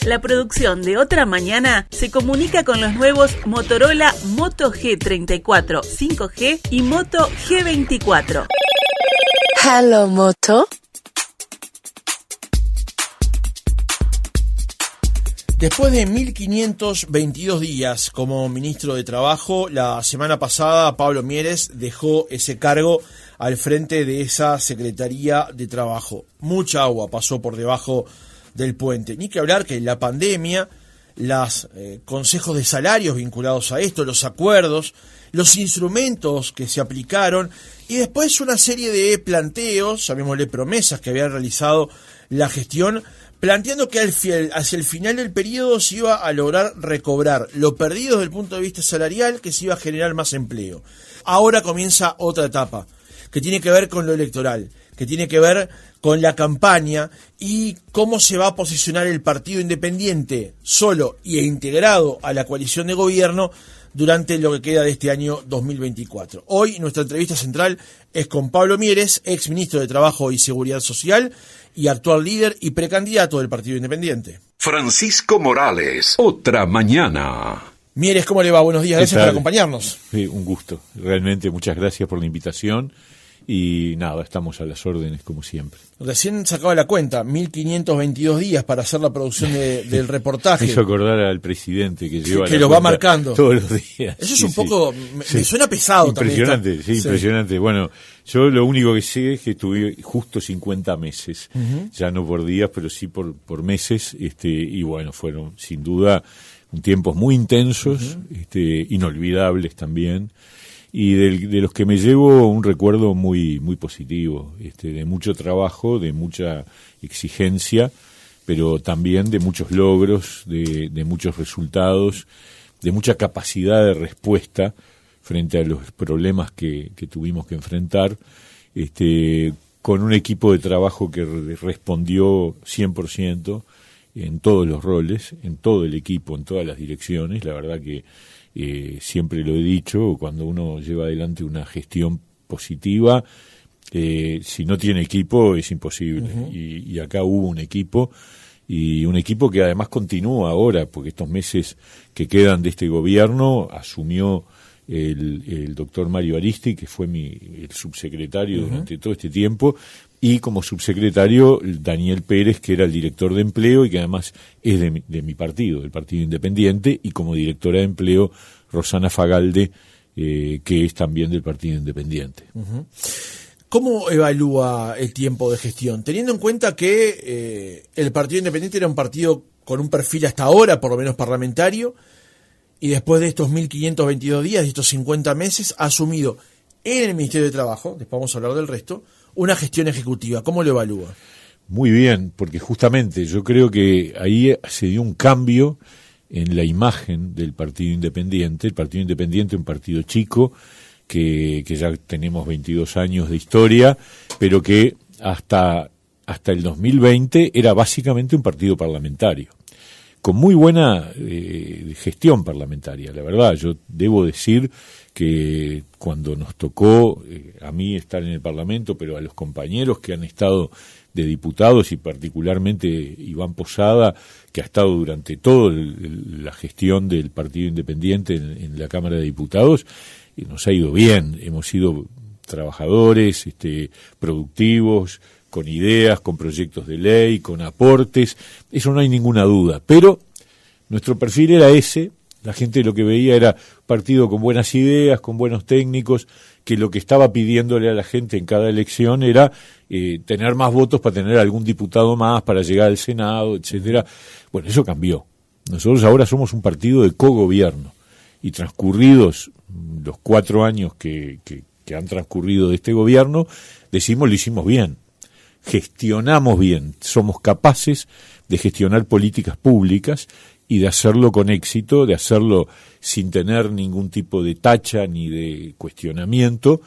La producción de Otra Mañana se comunica con los nuevos Motorola Moto G34 5G y Moto G24. Hello, Moto. Después de 1522 días como ministro de Trabajo, la semana pasada Pablo Mieres dejó ese cargo al frente de esa Secretaría de Trabajo. Mucha agua pasó por debajo del puente. Ni que hablar que la pandemia, los consejos de salarios vinculados a esto, los acuerdos, los instrumentos que se aplicaron y después una serie de planteos, llamémosle promesas que había realizado la gestión, planteando que hacia el final del periodo se iba a lograr recobrar lo perdido desde el punto de vista salarial, que se iba a generar más empleo. Ahora comienza otra etapa, que tiene que ver con lo electoral, que tiene que ver con la campaña y cómo se va a posicionar el Partido Independiente solo e integrado a la coalición de gobierno durante lo que queda de este año 2024. Hoy nuestra entrevista central es con Pablo Mieres, ex ministro de Trabajo y Seguridad Social y actual líder y precandidato del Partido Independiente. Francisco Morales, Otra Mañana. Mieres, ¿cómo le va? Buenos días, gracias por acompañarnos. Sí, un gusto. Realmente muchas gracias por la invitación y nada, estamos a las órdenes como siempre. Recién sacaba la cuenta, 1522 días para hacer la producción del reportaje. Me hizo acordar al presidente que lleva que lo va marcando todos los días. Eso es un poco, me suena pesado impresionante, también. Sí, impresionante. Bueno, yo lo único que sé es que estuve justo 50 meses, ya no por días, pero sí por meses, y bueno, fueron sin duda tiempos muy intensos, inolvidables también. Y de los que me llevo un recuerdo muy muy positivo, de mucho trabajo, de mucha exigencia, pero también de muchos logros, de muchos resultados, de mucha capacidad de respuesta frente a los problemas que tuvimos que enfrentar, con un equipo de trabajo que respondió 100% en todos los roles, en todo el equipo, en todas las direcciones. La verdad que siempre lo he dicho, cuando uno lleva adelante una gestión positiva, si no tiene equipo es imposible. Y acá hubo un equipo, y un equipo que además continúa ahora, porque estos meses que quedan de este gobierno asumió el doctor Mario Aristi, que fue el subsecretario durante todo este tiempo, y como subsecretario Daniel Pérez, que era el director de empleo y que además es de mi partido, del Partido Independiente, y como directora de empleo Rosana Fagalde, que es también del Partido Independiente. ¿Cómo evalúa el tiempo de gestión? Teniendo en cuenta que el Partido Independiente era un partido con un perfil hasta ahora, por lo menos parlamentario, y después de estos 1522 días, de estos 50 meses, ha asumido en el Ministerio de Trabajo, después vamos a hablar del resto, una gestión ejecutiva. ¿Cómo lo evalúa? Muy bien, porque justamente yo creo que ahí se dio un cambio en la imagen del Partido Independiente. El Partido Independiente es un partido chico, que ya tenemos 22 años de historia, pero que hasta el 2020 era básicamente un partido parlamentario, con muy buena gestión parlamentaria. La verdad, yo debo decir que cuando nos tocó a mí estar en el Parlamento, pero a los compañeros que han estado de diputados y particularmente Iván Posada, que ha estado durante toda la gestión del Partido Independiente en la Cámara de Diputados, nos ha ido bien. Hemos sido trabajadores, productivos, con ideas, con proyectos de ley, con aportes, eso no hay ninguna duda, pero nuestro perfil era ese. La gente lo que veía era un partido con buenas ideas, con buenos técnicos, que lo que estaba pidiéndole a la gente en cada elección era tener más votos para tener algún diputado más, para llegar al Senado, etcétera. Bueno, eso cambió. Nosotros ahora somos un partido de cogobierno, y transcurridos los 4 años que han transcurrido de este gobierno, decimos lo hicimos bien, gestionamos bien, somos capaces de gestionar políticas públicas y de hacerlo con éxito, de hacerlo sin tener ningún tipo de tacha ni de cuestionamiento,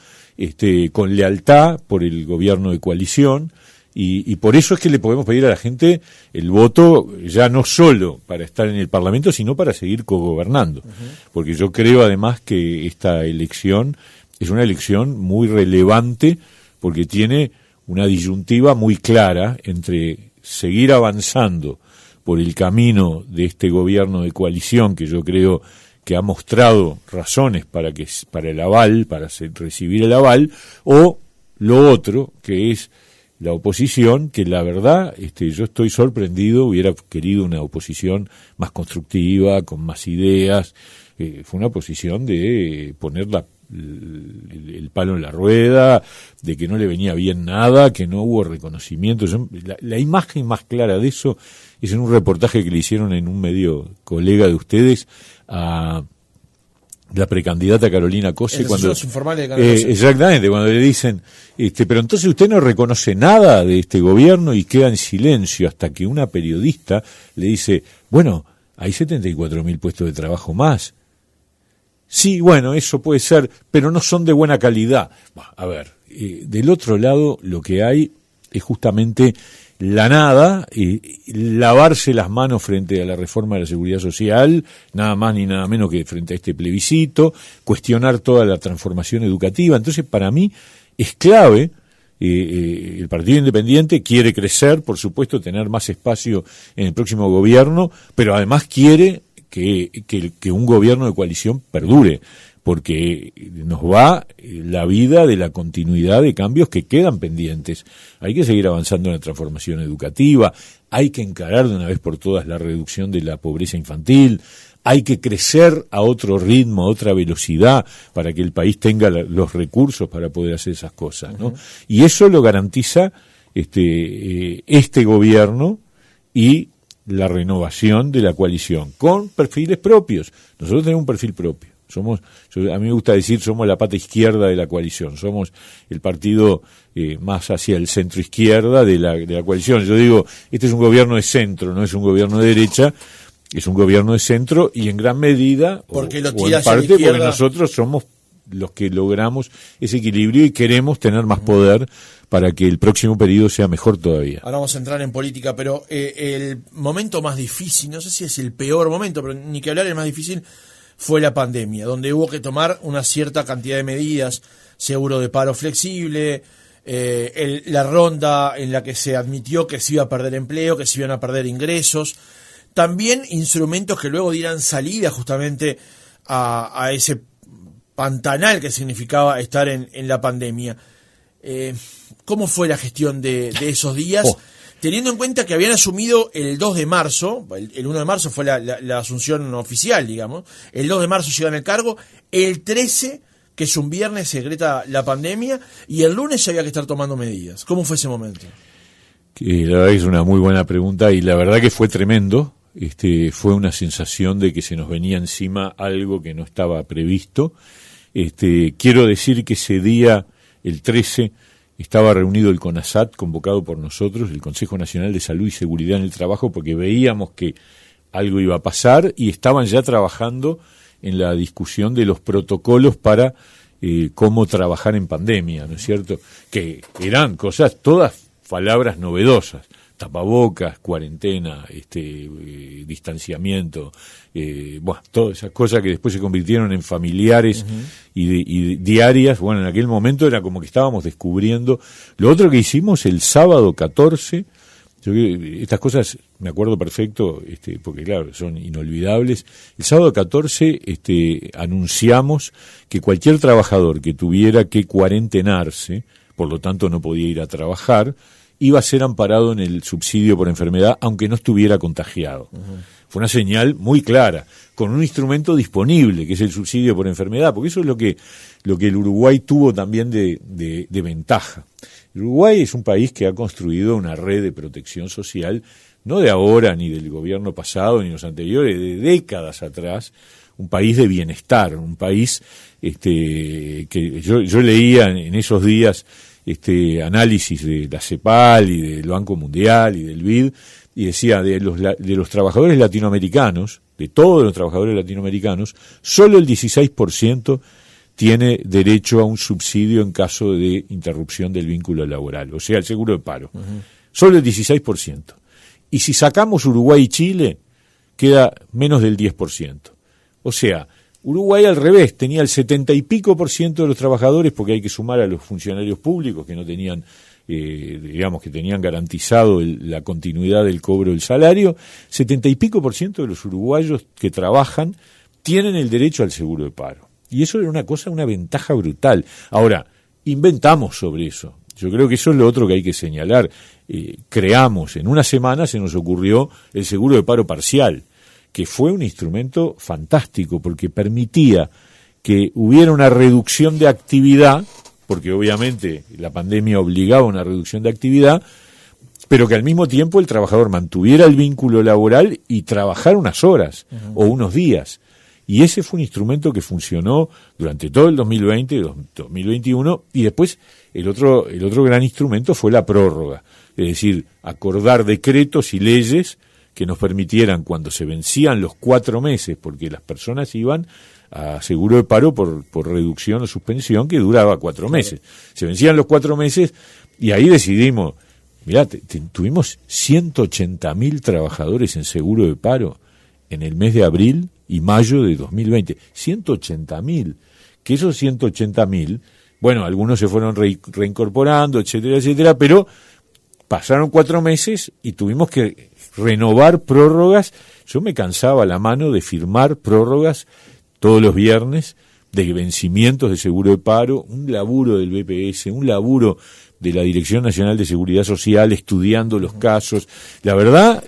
con lealtad por el gobierno de coalición, y por eso es que le podemos pedir a la gente el voto, ya no solo para estar en el Parlamento, sino para seguir cogobernando. Porque yo creo además que esta elección es una elección muy relevante, porque tiene una disyuntiva muy clara entre seguir avanzando por el camino de este gobierno de coalición, que yo creo que ha mostrado razones para el aval, para recibir el aval, o lo otro, que es la oposición, que la verdad yo estoy sorprendido, hubiera querido una oposición más constructiva, con más ideas. Fue una oposición de poner el palo en la rueda, de que no le venía bien nada, que no hubo reconocimiento. La imagen más clara de eso es en un reportaje que le hicieron en un medio colega de ustedes a la precandidata Carolina Cose, cuando exactamente, cuando le dicen, pero entonces usted no reconoce nada de este gobierno, y queda en silencio hasta que una periodista le dice, bueno, hay 74.000 puestos de trabajo más. Sí, bueno, eso puede ser, pero no son de buena calidad. A ver, del otro lado lo que hay es justamente la nada, lavarse las manos frente a la reforma de la seguridad social, nada más ni nada menos que frente a este plebiscito, cuestionar toda la transformación educativa. Entonces, para mí es clave, el Partido Independiente quiere crecer, por supuesto, tener más espacio en el próximo gobierno, pero además quiere que un gobierno de coalición perdure, porque nos va la vida de la continuidad de cambios que quedan pendientes. Hay que seguir avanzando en la transformación educativa, hay que encarar de una vez por todas la reducción de la pobreza infantil, hay que crecer a otro ritmo, a otra velocidad, para que el país tenga los recursos para poder hacer esas cosas, ¿no? Y eso lo garantiza este gobierno y la renovación de la coalición, con perfiles propios. Nosotros tenemos un perfil propio. A mí me gusta decir, somos la pata izquierda de la coalición, somos el partido más hacia el centro izquierda de la coalición. Yo digo, este es un gobierno de centro, no es un gobierno de derecha, es un gobierno de centro, y en gran medida, porque o en parte, porque nosotros somos los que logramos ese equilibrio y queremos tener más poder para que el próximo periodo sea mejor todavía. Ahora vamos a entrar en política, pero el momento más difícil, no sé si es el peor momento, pero ni que hablar, el más difícil fue la pandemia, donde hubo que tomar una cierta cantidad de medidas, seguro de paro flexible, la ronda en la que se admitió que se iba a perder empleo, que se iban a perder ingresos, también instrumentos que luego dieran salida justamente a ese pantanal que significaba estar en la pandemia. ¿Cómo fue la gestión de esos días? Teniendo en cuenta que habían asumido el 2 de marzo, el 1 de marzo fue la asunción oficial, digamos, el 2 de marzo llegan al cargo, el 13, que es un viernes, se decreta la pandemia, y el lunes ya había que estar tomando medidas. ¿Cómo fue ese momento? La verdad es una muy buena pregunta, y la verdad que fue tremendo. Fue una sensación de que se nos venía encima algo que no estaba previsto. Quiero decir que ese día, el 13, estaba reunido el CONASAT, convocado por nosotros, el Consejo Nacional de Salud y Seguridad en el Trabajo, porque veíamos que algo iba a pasar, y estaban ya trabajando en la discusión de los protocolos para cómo trabajar en pandemia, ¿no es cierto? Que eran cosas, todas palabras novedosas: tapabocas, cuarentena, distanciamiento, todas esas cosas que después se convirtieron en familiares y diarias. Bueno, en aquel momento era como que estábamos descubriendo. Lo otro que hicimos el sábado 14, estas cosas me acuerdo perfecto, porque claro, son inolvidables. El sábado 14 anunciamos que cualquier trabajador que tuviera que cuarentenarse, por lo tanto no podía ir a trabajar, iba a ser amparado en el subsidio por enfermedad, aunque no estuviera contagiado. Fue una señal muy clara, con un instrumento disponible, que es el subsidio por enfermedad, porque eso es lo que el Uruguay tuvo también de ventaja. El Uruguay es un país que ha construido una red de protección social, no de ahora, ni del gobierno pasado, ni los anteriores, de décadas atrás, un país de bienestar, un país que yo leía en esos días análisis de la CEPAL y del Banco Mundial y del BID, y decía de los trabajadores latinoamericanos, de todos los trabajadores latinoamericanos, solo el 16% tiene derecho a un subsidio en caso de interrupción del vínculo laboral, o sea, el seguro de paro. Solo el 16%. Y si sacamos Uruguay y Chile, queda menos del 10%. O sea, Uruguay al revés, tenía el 70 y pico % de los trabajadores, porque hay que sumar a los funcionarios públicos que no tenían digamos que tenían garantizado la continuidad del cobro del salario, 70 y pico % de los uruguayos que trabajan tienen el derecho al seguro de paro. Y eso era una ventaja brutal. Ahora, inventamos sobre eso. Yo creo que eso es lo otro que hay que señalar. Creamos, en una semana se nos ocurrió el seguro de paro parcial, que fue un instrumento fantástico porque permitía que hubiera una reducción de actividad, porque obviamente la pandemia obligaba a una reducción de actividad, pero que al mismo tiempo el trabajador mantuviera el vínculo laboral y trabajara unas horas o unos días. Y ese fue un instrumento que funcionó durante todo el 2020 y 2021, y después el otro gran instrumento fue la prórroga, es decir, acordar decretos y leyes que nos permitieran, cuando se vencían los 4 meses, porque las personas iban a seguro de paro por reducción o suspensión que duraba 4 meses. Se vencían los 4 meses y ahí decidimos, mirá, tuvimos 180.000 trabajadores en seguro de paro en el mes de abril y mayo de 2020. 180.000. Que esos 180.000, bueno, algunos se fueron reincorporando, etcétera, etcétera, pero pasaron 4 meses y tuvimos que renovar prórrogas. Yo me cansaba la mano de firmar prórrogas todos los viernes de vencimientos de seguro de paro, un laburo del BPS, un laburo de la Dirección Nacional de Seguridad Social, estudiando los casos. La verdad,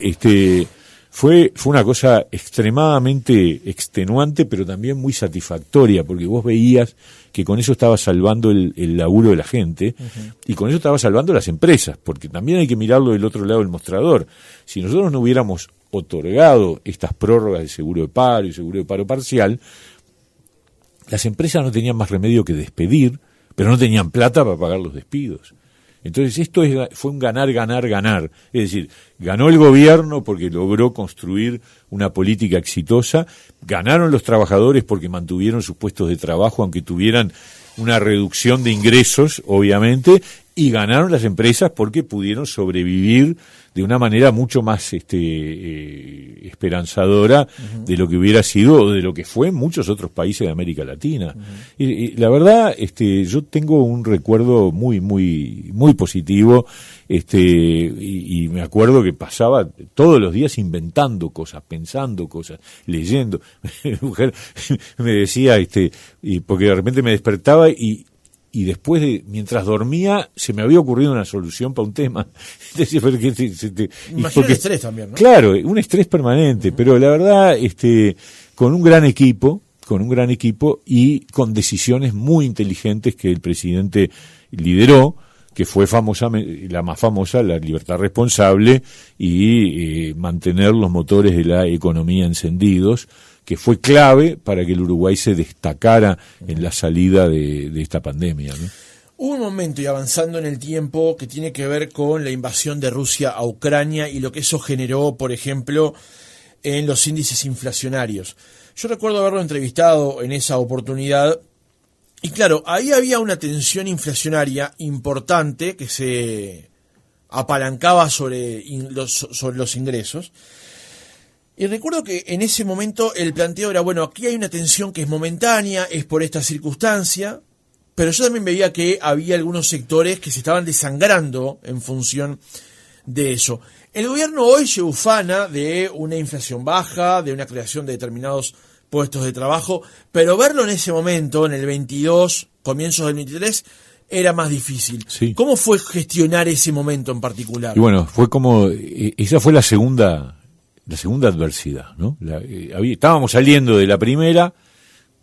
fue una cosa extremadamente extenuante, pero también muy satisfactoria, porque vos veías que con eso estaba salvando el laburo de la gente, y con eso estaba salvando las empresas, porque también hay que mirarlo del otro lado del mostrador. Si nosotros no hubiéramos otorgado estas prórrogas de seguro de paro y seguro de paro parcial, las empresas no tenían más remedio que despedir, pero no tenían plata para pagar los despidos. Entonces esto fue un ganar, ganar, ganar. Es decir, ganó el gobierno porque logró construir una política exitosa, ganaron los trabajadores porque mantuvieron sus puestos de trabajo, aunque tuvieran una reducción de ingresos, obviamente, y ganaron las empresas porque pudieron sobrevivir de una manera mucho más esperanzadora de lo que hubiera sido o de lo que fue en muchos otros países de América Latina. Y la verdad, yo tengo un recuerdo muy, muy, muy positivo, y me acuerdo que pasaba todos los días inventando cosas, pensando cosas, leyendo. Mi mujer me decía, porque de repente me despertaba y después mientras dormía, se me había ocurrido una solución para un tema. Imagino el estrés también, ¿no? Claro, un estrés permanente, pero la verdad, con un gran equipo y con decisiones muy inteligentes que el presidente lideró, que fue la más famosa, la libertad responsable y mantener los motores de la economía encendidos, que fue clave para que el Uruguay se destacara en la salida de esta pandemia, ¿no? Hubo un momento, y avanzando en el tiempo, que tiene que ver con la invasión de Rusia a Ucrania y lo que eso generó, por ejemplo, en los índices inflacionarios. Yo recuerdo haberlo entrevistado en esa oportunidad, y claro, ahí había una tensión inflacionaria importante que se apalancaba sobre los ingresos. Y recuerdo que en ese momento el planteo era, bueno, aquí hay una tensión que es momentánea, es por esta circunstancia, pero yo también veía que había algunos sectores que se estaban desangrando en función de eso. El gobierno hoy se ufana de una inflación baja, de una creación de determinados puestos de trabajo, pero verlo en ese momento, en el 22, comienzos del 23, era más difícil. Sí. ¿Cómo fue gestionar ese momento en particular? Y bueno, fue como, esa fue la segunda adversidad, ¿no? Estábamos saliendo de la primera,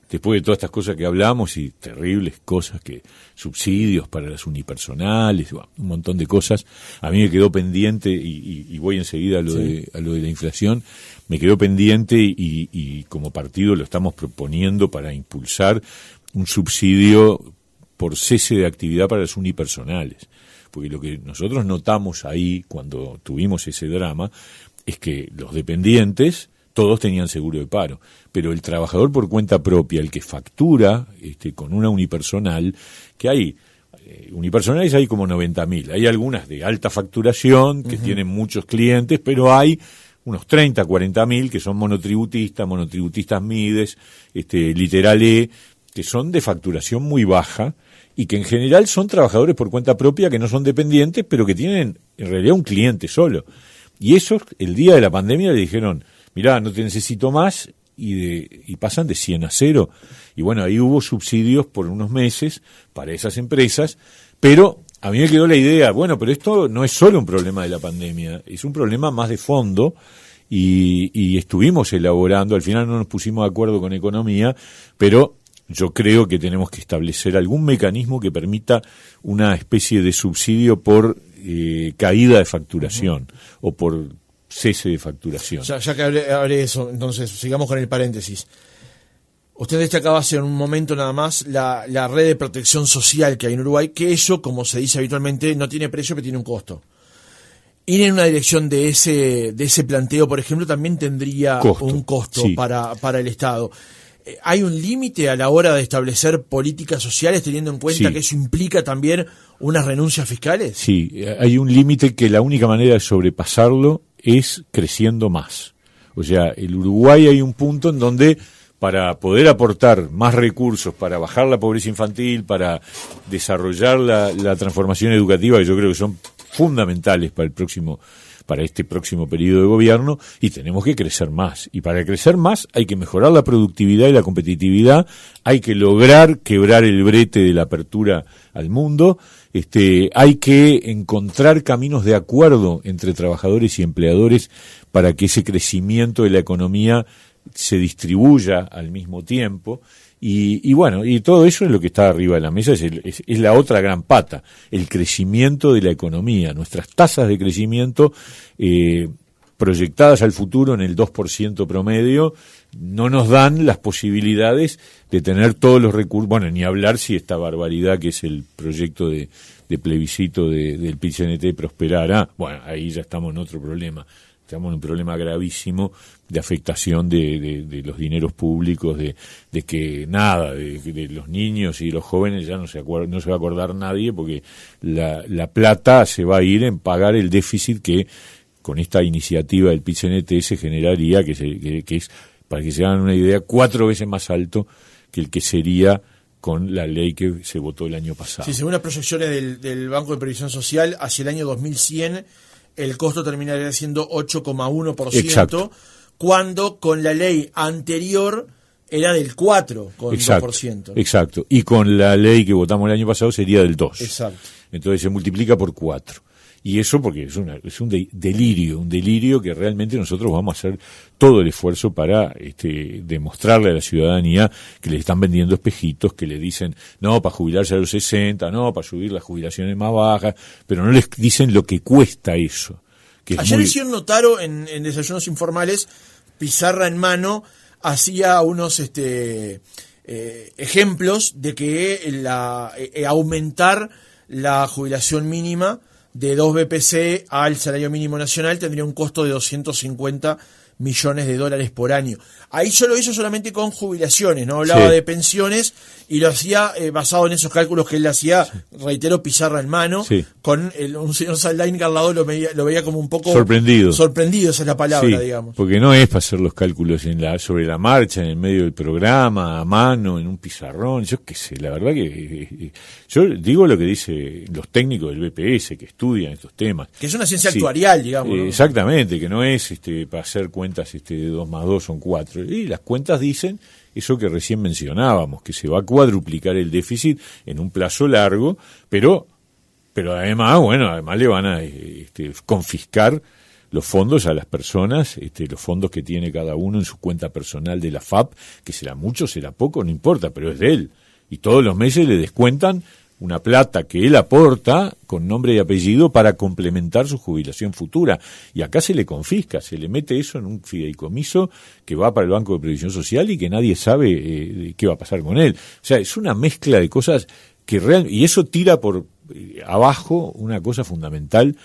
después de todas estas cosas que hablamos y terribles cosas, que subsidios para las unipersonales, bueno, un montón de cosas. A mí me quedó pendiente, y voy enseguida a lo de la inflación, me quedó pendiente y como partido lo estamos proponiendo para impulsar un subsidio por cese de actividad para las unipersonales. Porque lo que nosotros notamos ahí cuando tuvimos ese drama es que los dependientes todos tenían seguro de paro, pero el trabajador por cuenta propia, el que factura con una unipersonal, que hay unipersonales hay como 90.000, hay algunas de alta facturación que tienen muchos clientes, pero hay unos 30, 40.000 que son monotributistas MIDES, Literal E, que son de facturación muy baja y que en general son trabajadores por cuenta propia, que no son dependientes, pero que tienen en realidad un cliente solo. Y esos, el día de la pandemia, le dijeron, mirá, no te necesito más, y pasan de 100 a 0. Y bueno, ahí hubo subsidios por unos meses para esas empresas, pero a mí me quedó la idea, bueno, pero esto no es solo un problema de la pandemia, es un problema más de fondo, y estuvimos elaborando, al final no nos pusimos de acuerdo con economía, pero yo creo que tenemos que establecer algún mecanismo que permita una especie de subsidio por caída de facturación o por cese de facturación. Ya que hablé de eso, entonces sigamos con el paréntesis. Usted destacaba hace un momento nada más la red de protección social que hay en Uruguay, que eso, como se dice habitualmente, no tiene precio, pero tiene un costo. Ir en una dirección de ese planteo, por ejemplo, también tendría un costo, sí, para el Estado. ¿Hay un límite a la hora de establecer políticas sociales, teniendo en cuenta, sí, que eso implica también unas renuncias fiscales? Sí, hay un límite que la única manera de sobrepasarlo es creciendo más. O sea, el Uruguay hay un punto en donde para poder aportar más recursos, para bajar la pobreza infantil, para desarrollar la transformación educativa, que yo creo que son fundamentales para este próximo periodo de gobierno, y tenemos que crecer más. Y para crecer más hay que mejorar la productividad y la competitividad, hay que lograr quebrar el brete de la apertura al mundo, hay que encontrar caminos de acuerdo entre trabajadores y empleadores para que ese crecimiento de la economía se distribuya al mismo tiempo. Y bueno, y todo eso es lo que está arriba de la mesa, es la otra gran pata, el crecimiento de la economía. Nuestras tasas de crecimiento proyectadas al futuro en el 2% promedio no nos dan las posibilidades de tener todos los recursos, bueno, ni hablar si esta barbaridad que es el proyecto de plebiscito del PIT-CNT prosperara. Bueno, ahí ya estamos en otro problema. Estamos en un problema gravísimo de afectación de los dineros públicos, de que nada, de los niños y los jóvenes ya no se va a acordar nadie, porque la plata se va a ir en pagar el déficit que con esta iniciativa del PIT-CNT se generaría, que es, para que se hagan una idea, 4 veces más alto que el que sería con la ley que se votó el año pasado. Sí, según las proyecciones del Banco de Previsión Social, hacia el año 2100 el costo terminaría siendo 8,1%, exacto, cuando con la ley anterior era del 4,2%. Exacto, y con la ley que votamos el año pasado sería del 2%. Exacto. Entonces se multiplica por 4. Y eso porque es un delirio que realmente nosotros vamos a hacer todo el esfuerzo para demostrarle a la ciudadanía que le están vendiendo espejitos, que le dicen, no, para jubilarse a los 60, no, para subir las jubilaciones más bajas, pero no les dicen lo que cuesta eso. Que ayer hicieron notaro en desayunos informales, pizarra en mano, hacía unos ejemplos de que aumentar la jubilación mínima de 2 BPC al salario mínimo nacional tendría un costo de $250 millones por año. Ahí solo hizo solamente con jubilaciones, no hablaba, sí, de pensiones, y lo hacía basado en esos cálculos que él hacía, sí, reitero, pizarra en mano, sí, con un señor Saldain que al lado lo veía como un poco sorprendido, esa es la palabra, sí, digamos. Porque no es para hacer los cálculos sobre la marcha, en el medio del programa, a mano, en un pizarrón, yo qué sé, la verdad que yo digo lo que dicen los técnicos del BPS que estudian estos temas. Que es una ciencia, sí, actuarial, digamos, ¿no? Exactamente, que no es para hacer cuentas de 2 más 2 son 4. Y las cuentas dicen eso que recién mencionábamos, que se va a cuadruplicar el déficit en un plazo largo, pero además, además le van a confiscar los fondos a las personas, los fondos que tiene cada uno en su cuenta personal de la FAP, que será mucho, será poco, no importa, pero es de él. Y todos los meses le descuentan una plata que él aporta con nombre y apellido para complementar su jubilación futura. Y acá se le confisca, se le mete eso en un fideicomiso que va para el Banco de Previsión Social y que nadie sabe qué va a pasar con él. O sea, es una mezcla de cosas que y eso tira por abajo una cosa fundamental,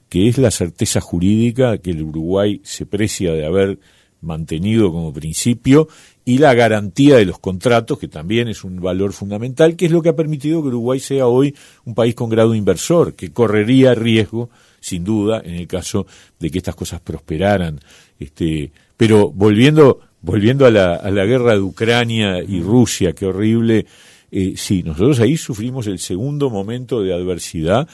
que es la certeza jurídica que el Uruguay se precia de haber mantenido como principio, y la garantía de los contratos, que también es un valor fundamental, que es lo que ha permitido que Uruguay sea hoy un país con grado inversor, que correría riesgo, sin duda, en el caso de que estas cosas prosperaran. Pero volviendo a la guerra de Ucrania y Rusia, qué horrible, sí, nosotros ahí sufrimos el segundo momento de adversidad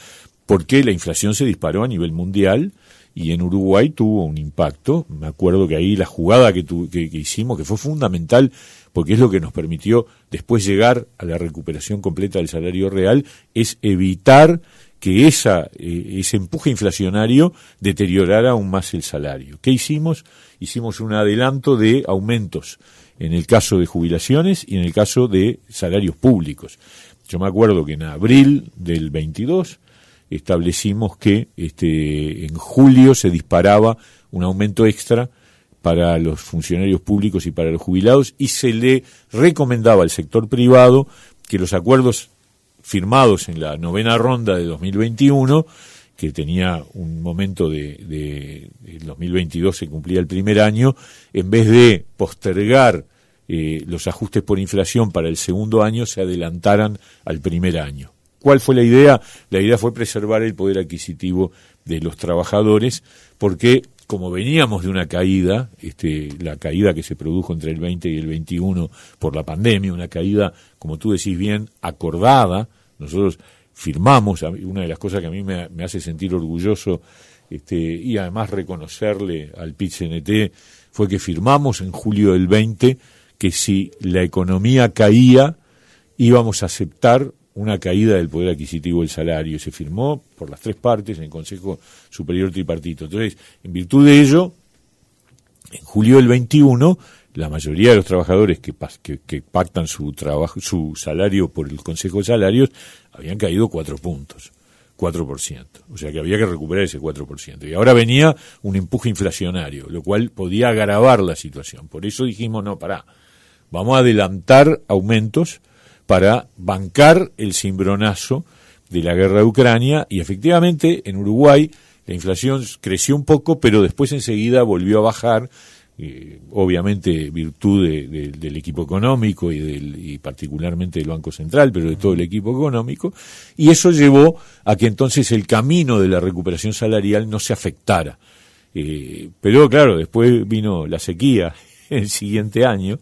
porque la inflación se disparó a nivel mundial y en Uruguay tuvo un impacto. Me acuerdo que ahí la jugada que hicimos, que fue fundamental porque es lo que nos permitió después llegar a la recuperación completa del salario real, es evitar que ese empuje inflacionario deteriorara aún más el salario. ¿Qué hicimos? Hicimos un adelanto de aumentos en el caso de jubilaciones y en el caso de salarios públicos. Yo me acuerdo que en abril del 22 establecimos que en julio se disparaba un aumento extra para los funcionarios públicos y para los jubilados, y se le recomendaba al sector privado que los acuerdos firmados en la 9ª ronda de 2021, que tenía un momento de 2022 se cumplía el primer año, en vez de postergar los ajustes por inflación para el segundo año, se adelantaran al primer año. ¿Cuál fue la idea? La idea fue preservar el poder adquisitivo de los trabajadores, porque como veníamos de una caída, la caída que se produjo entre el 20 y el 21 por la pandemia, una caída, como tú decís bien, acordada. Nosotros firmamos, una de las cosas que a mí me hace sentir orgulloso y además reconocerle al PIT-CNT fue que firmamos en julio del 20 que si la economía caía íbamos a aceptar una caída del poder adquisitivo del salario. Se firmó por las tres partes en el Consejo Superior Tripartito. Entonces, en virtud de ello, en julio del 21, la mayoría de los trabajadores que pactan su salario por el Consejo de Salarios habían caído 4 puntos, 4%. O sea que había que recuperar ese 4%. Y ahora venía un empuje inflacionario, lo cual podía agravar la situación. Por eso dijimos, no, vamos a adelantar aumentos para bancar el cimbronazo de la guerra de Ucrania, y efectivamente en Uruguay la inflación creció un poco, pero después enseguida volvió a bajar, obviamente virtud del equipo económico y particularmente del Banco Central, pero de todo el equipo económico, y eso llevó a que entonces el camino de la recuperación salarial no se afectara. Pero claro, después vino la sequía el siguiente año,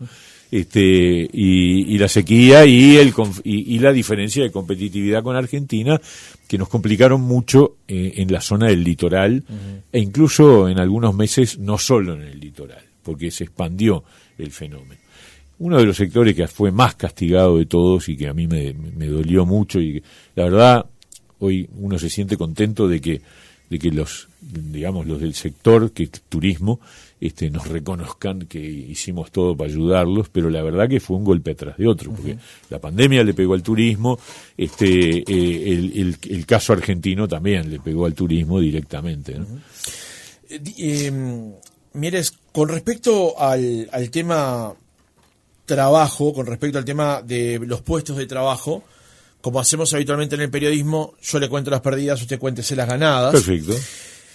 y la sequía y la diferencia de competitividad con Argentina, que nos complicaron mucho en la zona del litoral, e incluso en algunos meses no solo en el litoral, porque se expandió el fenómeno. Uno de los sectores que fue más castigado de todos y que a mí me dolió mucho, y la verdad hoy uno se siente contento de que los del sector, que turismo, nos reconozcan que hicimos todo para ayudarlos, pero la verdad que fue un golpe atrás de otro, porque la pandemia le pegó al turismo, el caso argentino también le pegó al turismo directamente, ¿no? Mieres, con respecto al tema trabajo, con respecto al tema de los puestos de trabajo, como hacemos habitualmente en el periodismo, yo le cuento las perdidas, usted cuéntese las ganadas. Perfecto.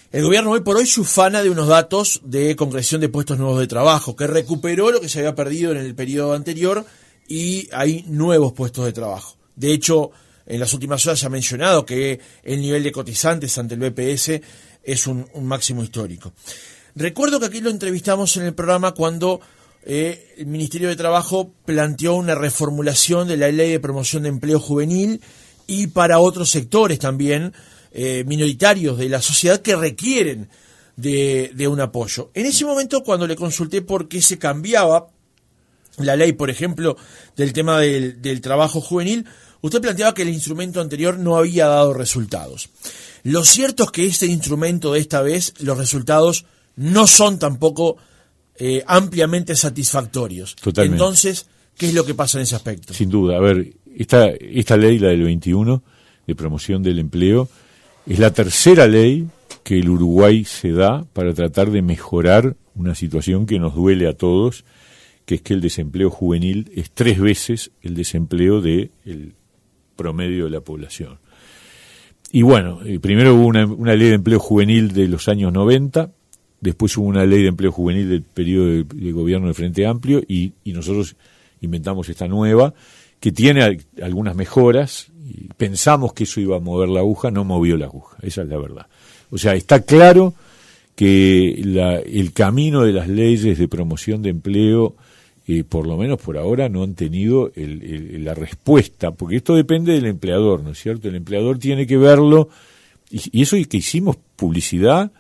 El gobierno hoy por hoy se ufana de unos datos de concreción de puestos nuevos de trabajo, que recuperó lo que se había perdido en el periodo anterior, y hay nuevos puestos de trabajo. De hecho, en las últimas horas se ha mencionado que el nivel de cotizantes ante el BPS es un máximo histórico. Recuerdo que aquí lo entrevistamos en el programa cuando el Ministerio de Trabajo planteó una reformulación de la Ley de Promoción de Empleo Juvenil y para otros sectores también minoritarios de la sociedad que requieren de un apoyo. En ese momento, cuando le consulté por qué se cambiaba la ley, por ejemplo, del tema del trabajo juvenil, usted planteaba que el instrumento anterior no había dado resultados. Lo cierto es que este instrumento de esta vez, los resultados no son tampoco ampliamente satisfactorios. Totalmente. Entonces, ¿qué es lo que pasa en ese aspecto? Sin duda. A ver, esta ley, la del 21, de promoción del empleo, es la tercera ley que el Uruguay se da para tratar de mejorar una situación que nos duele a todos, que es que el desempleo juvenil es 3 veces el desempleo del promedio de la población. Y bueno, primero hubo una ley de empleo juvenil de los años 90, después hubo una ley de empleo juvenil del periodo de gobierno del Frente Amplio, y nosotros inventamos esta nueva, que tiene algunas mejoras. Pensamos que eso iba a mover la aguja, no movió la aguja, esa es la verdad. O sea, está claro que el camino de las leyes de promoción de empleo por lo menos por ahora, no han tenido la respuesta, porque esto depende del empleador, ¿no es cierto? El empleador tiene que verlo, y eso es que hicimos publicidad,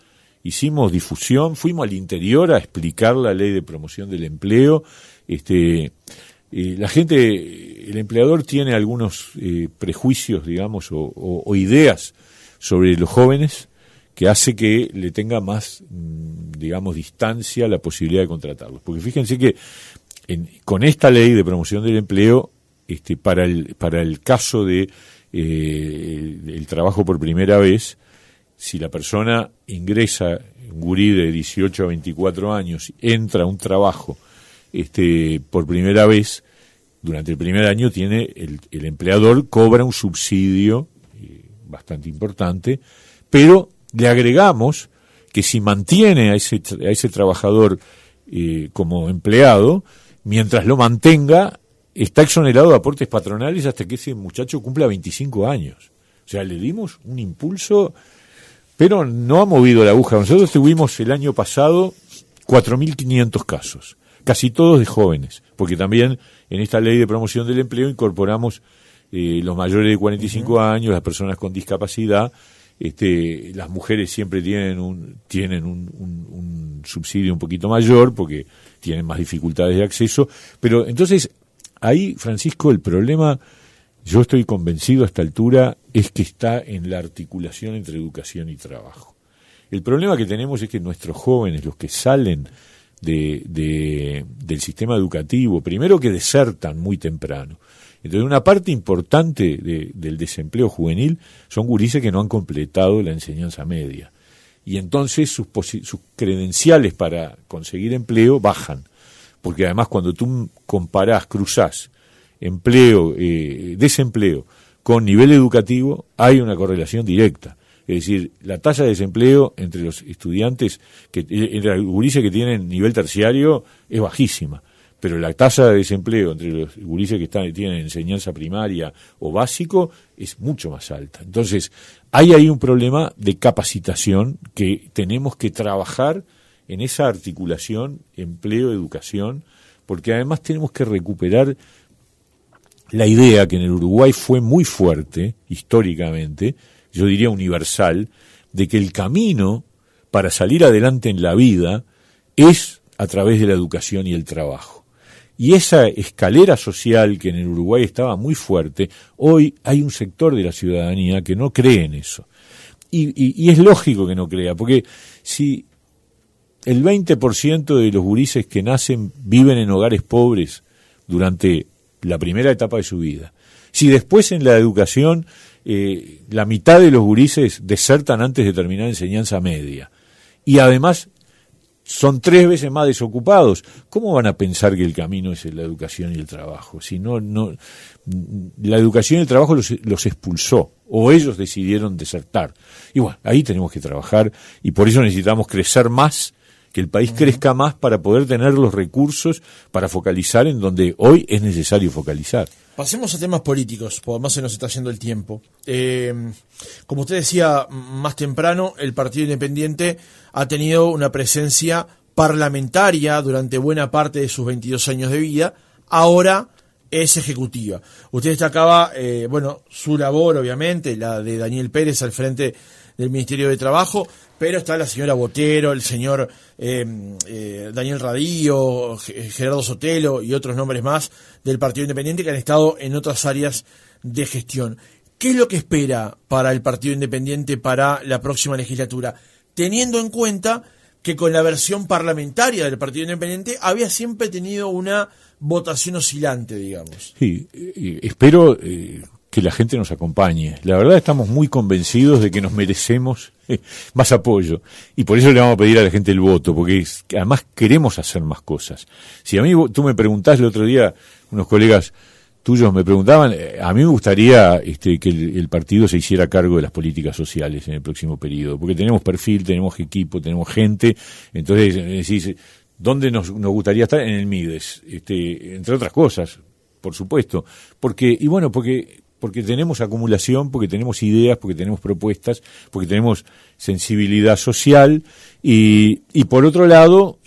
hicimos difusión, fuimos al interior a explicar la ley de promoción del empleo. La gente, el empleador tiene algunos prejuicios, digamos, o ideas sobre los jóvenes que hace que le tenga más, digamos, distancia la posibilidad de contratarlos. Porque fíjense que con esta ley de promoción del empleo, para el caso de el trabajo por primera vez, si la persona ingresa, un gurí de 18 a 24 años, entra a un trabajo por primera vez, durante el primer año tiene el empleador cobra un subsidio bastante importante, pero le agregamos que si mantiene a ese trabajador como empleado, mientras lo mantenga, está exonerado de aportes patronales hasta que ese muchacho cumpla 25 años. O sea, le dimos un impulso, pero no ha movido la aguja. Nosotros tuvimos el año pasado 4.500 casos, casi todos de jóvenes, porque también en esta ley de promoción del empleo incorporamos los mayores de 45 años, las personas con discapacidad. Las mujeres siempre tienen un subsidio un poquito mayor porque tienen más dificultades de acceso, pero entonces ahí, Francisco, el problema, yo estoy convencido a esta altura, es que está en la articulación entre educación y trabajo. El problema que tenemos es que nuestros jóvenes, los que salen del sistema educativo, primero que desertan muy temprano. Entonces, una parte importante del desempleo juvenil son gurises que no han completado la enseñanza media. Y entonces sus credenciales para conseguir empleo bajan. Porque además cuando tú cruzás empleo, desempleo con nivel educativo, hay una correlación directa. Es decir, la tasa de desempleo entre los estudiantes, entre los gurises que tienen nivel terciario, es bajísima. Pero la tasa de desempleo entre los gurises que tienen enseñanza primaria o básico es mucho más alta. Entonces, hay ahí un problema de capacitación que tenemos que trabajar en esa articulación empleo-educación, porque además tenemos que recuperar la idea que en el Uruguay fue muy fuerte, históricamente, yo diría universal, de que el camino para salir adelante en la vida es a través de la educación y el trabajo. Y esa escalera social que en el Uruguay estaba muy fuerte, hoy hay un sector de la ciudadanía que no cree en eso. Y es lógico que no crea, porque si el 20% de los gurises que nacen viven en hogares pobres durante la primera etapa de su vida, si después en la educación la mitad de los gurises desertan antes de terminar enseñanza media, y además son 3 veces más desocupados, ¿cómo van a pensar que el camino es la educación y el trabajo? Si no, la educación y el trabajo los expulsó, o ellos decidieron desertar. Y bueno, ahí tenemos que trabajar, y por eso necesitamos crecer más, que el país crezca más para poder tener los recursos para focalizar en donde hoy es necesario focalizar. Pasemos a temas políticos, porque además se nos está yendo el tiempo. Como usted decía más temprano, el Partido Independiente ha tenido una presencia parlamentaria durante buena parte de sus 22 años de vida, ahora es ejecutiva. Usted destacaba, su labor, obviamente, la de Daniel Pérez al frente del Ministerio de Trabajo, pero está la señora Botero, el señor Daniel Radío, Gerardo Sotelo y otros nombres más del Partido Independiente que han estado en otras áreas de gestión. ¿Qué es lo que espera para el Partido Independiente para la próxima legislatura? Teniendo en cuenta que con la versión parlamentaria del Partido Independiente había siempre tenido una votación oscilante, digamos. Sí, espero que la gente nos acompañe. La verdad estamos muy convencidos de que nos merecemos más apoyo, y por eso le vamos a pedir a la gente el voto, porque además queremos hacer más cosas. Si a mí tú me preguntás el otro día, unos colegas tuyos me preguntaban, a mí me gustaría que el partido se hiciera cargo de las políticas sociales en el próximo periodo, porque tenemos perfil, tenemos equipo, tenemos gente. Entonces decís, ¿dónde nos gustaría estar? En el Mides, entre otras cosas, por supuesto, porque tenemos acumulación, porque tenemos ideas, porque tenemos propuestas, porque tenemos sensibilidad social, y por otro lado,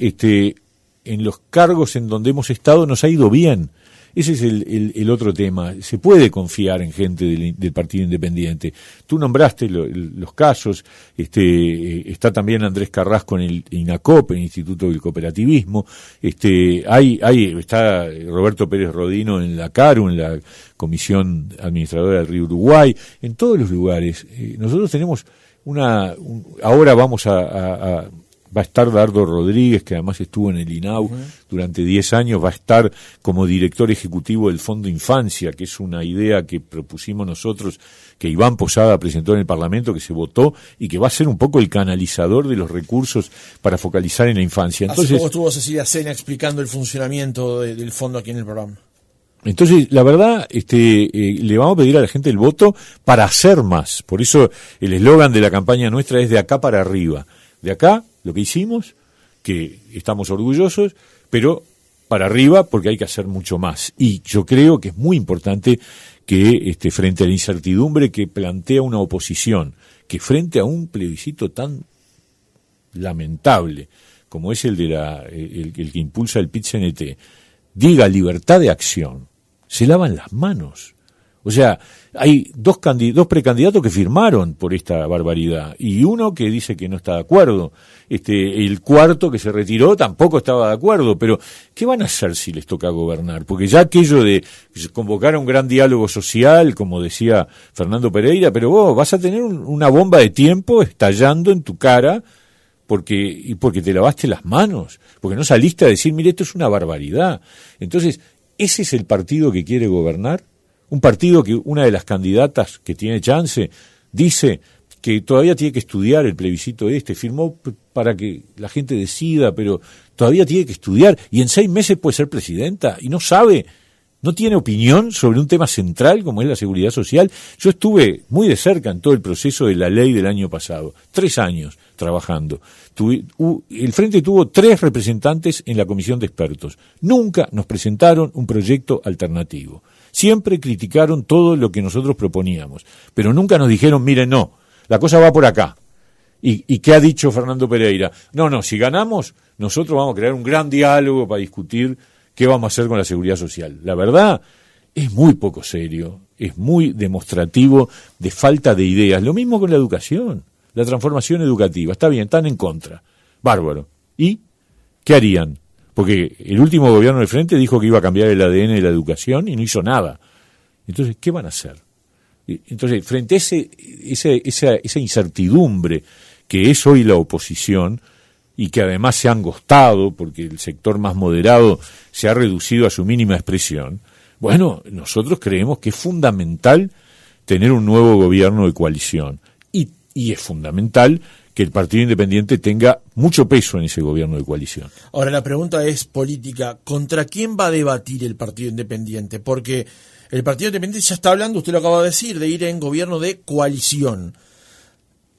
en los cargos en donde hemos estado nos ha ido bien. Ese es el otro tema. Se puede confiar en gente del Partido Independiente. Tú nombraste los casos, está también Andrés Carrasco en el INACOP, el Instituto del Cooperativismo, está Roberto Pérez Rodino en la CARU, en la Comisión Administradora del Río Uruguay, en todos los lugares. Nosotros tenemos ahora va a estar Dardo Rodríguez, que además estuvo en el INAU durante 10 años, va a estar como director ejecutivo del Fondo Infancia, que es una idea que propusimos nosotros, que Iván Posada presentó en el Parlamento, que se votó, y que va a ser un poco el canalizador de los recursos para focalizar en la infancia. Entonces, hace poco estuvo Cecilia Sena explicando el funcionamiento del fondo aquí en el programa. Entonces, la verdad, le vamos a pedir a la gente el voto para hacer más. Por eso el eslogan de la campaña nuestra es de acá para arriba. De acá, lo que hicimos, que estamos orgullosos, pero para arriba porque hay que hacer mucho más. Y yo creo que es muy importante que frente a la incertidumbre que plantea una oposición, que frente a un plebiscito tan lamentable como es el que impulsa el PIT-CNT, diga libertad de acción, se lavan las manos. O sea, hay dos precandidatos que firmaron por esta barbaridad y uno que dice que no está de acuerdo. El cuarto que se retiró tampoco estaba de acuerdo, pero ¿qué van a hacer si les toca gobernar? Porque ya aquello de convocar a un gran diálogo social, como decía Fernando Pereira, pero vos vas a tener una bomba de tiempo estallando en tu cara porque te lavaste las manos, porque no saliste a decir, mire, esto es una barbaridad. Entonces, ¿ese es el partido que quiere gobernar? Un partido que una de las candidatas que tiene chance dice que todavía tiene que estudiar el plebiscito firmó para que la gente decida, pero todavía tiene que estudiar y en 6 meses puede ser presidenta y no sabe, no tiene opinión sobre un tema central como es la seguridad social. Yo estuve muy de cerca en todo el proceso de la ley del año pasado, 3 años trabajando. El Frente tuvo 3 representantes en la comisión de expertos. Nunca nos presentaron un proyecto alternativo. Siempre criticaron todo lo que nosotros proponíamos, pero nunca nos dijeron, miren, no, la cosa va por acá. ¿Y qué ha dicho Fernando Pereira? No, si ganamos, nosotros vamos a crear un gran diálogo para discutir qué vamos a hacer con la seguridad social. La verdad, es muy poco serio, es muy demostrativo de falta de ideas. Lo mismo con la educación, la transformación educativa. Está bien, están en contra. Bárbaro. ¿Y qué harían? Porque el último gobierno del Frente dijo que iba a cambiar el ADN de la educación y no hizo nada. Entonces, ¿qué van a hacer? Entonces, frente a esa incertidumbre que es hoy la oposición y que además se ha angostado porque el sector más moderado se ha reducido a su mínima expresión, bueno, nosotros creemos que es fundamental tener un nuevo gobierno de coalición y es fundamental que el Partido Independiente tenga mucho peso en ese gobierno de coalición. Ahora, la pregunta es política. ¿Contra quién va a debatir el Partido Independiente? Porque el Partido Independiente ya está hablando, usted lo acaba de decir, de ir en gobierno de coalición.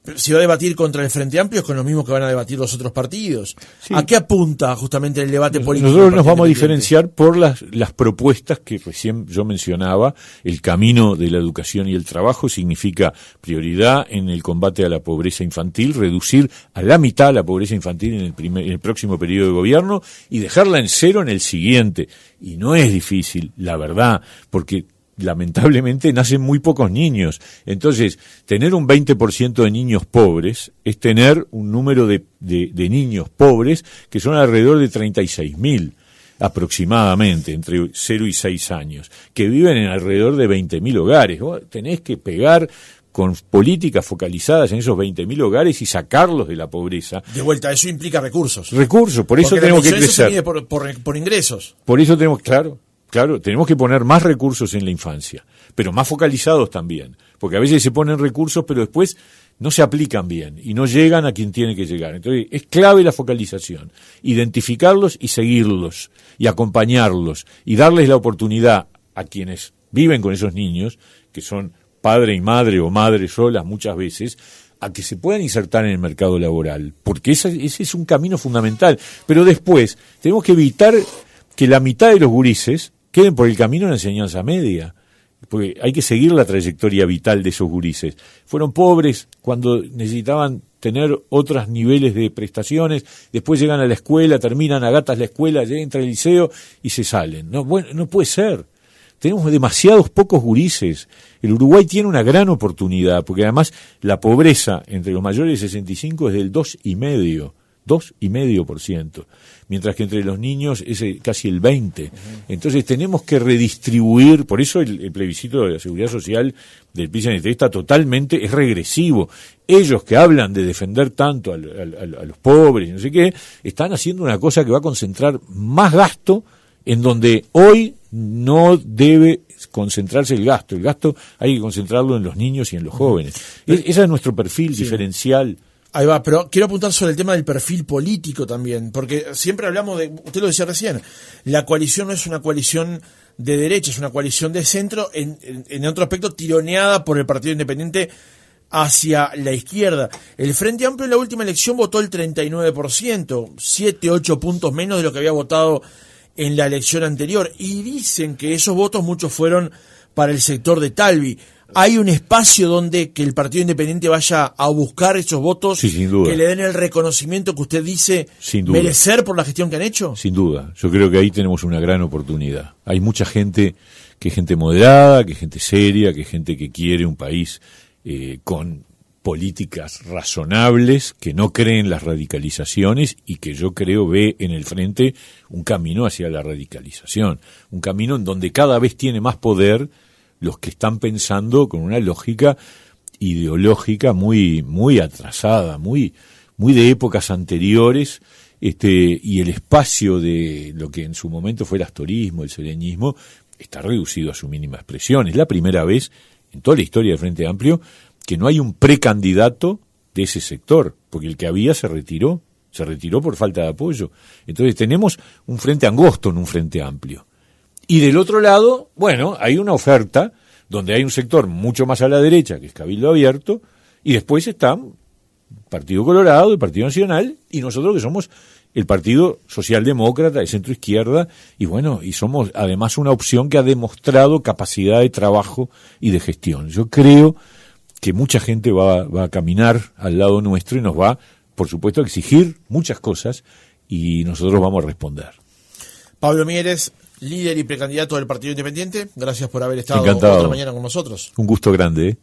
Pero si va a debatir contra el Frente Amplio es con lo mismo que van a debatir los otros partidos. Sí. ¿A qué apunta justamente el debate político? Nosotros nos vamos a diferenciar por las propuestas que recién yo mencionaba. El camino de la educación y el trabajo significa prioridad en el combate a la pobreza infantil, reducir a la mitad la pobreza infantil en el próximo periodo de gobierno y dejarla en 0 en el siguiente. Y no es difícil, la verdad, porque lamentablemente nacen muy pocos niños. Entonces, tener un 20% de niños pobres es tener un número de niños pobres que son alrededor de 36.000 aproximadamente, entre 0 y 6 años, que viven en alrededor de 20.000 hogares. Vos tenés que pegar con políticas focalizadas en esos 20.000 hogares y sacarlos de la pobreza. De vuelta, eso implica recursos. Recursos, por eso tenemos que crecer. Se mide por ingresos. Por eso tenemos, Claro, tenemos que poner más recursos en la infancia, pero más focalizados también, porque a veces se ponen recursos, pero después no se aplican bien y no llegan a quien tiene que llegar. Entonces, es clave la focalización, identificarlos y seguirlos, y acompañarlos, y darles la oportunidad a quienes viven con esos niños, que son padre y madre o madre solas muchas veces, a que se puedan insertar en el mercado laboral, porque ese es un camino fundamental. Pero después, tenemos que evitar que la mitad de los gurises queden por el camino en la enseñanza media, porque hay que seguir la trayectoria vital de esos gurises. Fueron pobres cuando necesitaban tener otros niveles de prestaciones, después llegan a la escuela, terminan a gatas la escuela, entra al liceo y se salen. No, bueno, no puede ser. Tenemos demasiados pocos gurises. El Uruguay tiene una gran oportunidad, porque además la pobreza entre los mayores de 65 es del 2,5%, mientras que entre los niños es casi el 20%. Entonces tenemos que redistribuir, por eso el plebiscito de la Seguridad Social del PIT-CNT está totalmente, es regresivo. Ellos que hablan de defender tanto a los pobres, no sé qué, están haciendo una cosa que va a concentrar más gasto en donde hoy no debe concentrarse el gasto. El gasto hay que concentrarlo en los niños y en los jóvenes. Ese es nuestro perfil diferencial. Ahí va, pero quiero apuntar sobre el tema del perfil político también, porque siempre hablamos de, usted lo decía recién, la coalición no es una coalición de derecha, es una coalición de centro, en otro aspecto tironeada por el Partido Independiente hacia la izquierda. El Frente Amplio en la última elección votó el 39%, 7-8 puntos menos de lo que había votado en la elección anterior, y dicen que esos votos muchos fueron para el sector de Talvi. ¿Hay un espacio donde que el Partido Independiente vaya a buscar esos votos, sí, sin duda, que le den el reconocimiento que usted dice merecer por la gestión que han hecho? Sin duda, yo creo que ahí tenemos una gran oportunidad. Hay mucha gente, que es gente moderada, que es gente seria, que es gente que quiere un país con políticas razonables, que no cree en las radicalizaciones y que yo creo ve en el frente un camino hacia la radicalización, un camino en donde cada vez tiene más poder los que están pensando con una lógica ideológica muy atrasada, muy de épocas anteriores, y el espacio de lo que en su momento fue el astorismo, el sereñismo, está reducido a su mínima expresión. Es la primera vez en toda la historia del Frente Amplio que no hay un precandidato de ese sector, porque el que había se retiró por falta de apoyo. Entonces tenemos un frente angosto, no un frente amplio. Y del otro lado, bueno, hay una oferta donde hay un sector mucho más a la derecha, que es Cabildo Abierto, y después están Partido Colorado, el Partido Nacional, y nosotros que somos el Partido Socialdemócrata de centro izquierda, y bueno, y somos además una opción que ha demostrado capacidad de trabajo y de gestión. Yo creo que mucha gente va a caminar al lado nuestro y nos va, por supuesto, a exigir muchas cosas y nosotros vamos a responder. Pablo Mieres, líder y precandidato del Partido Independiente, gracias por haber estado Encantado. otra mañana con nosotros. Un gusto grande, ¿eh?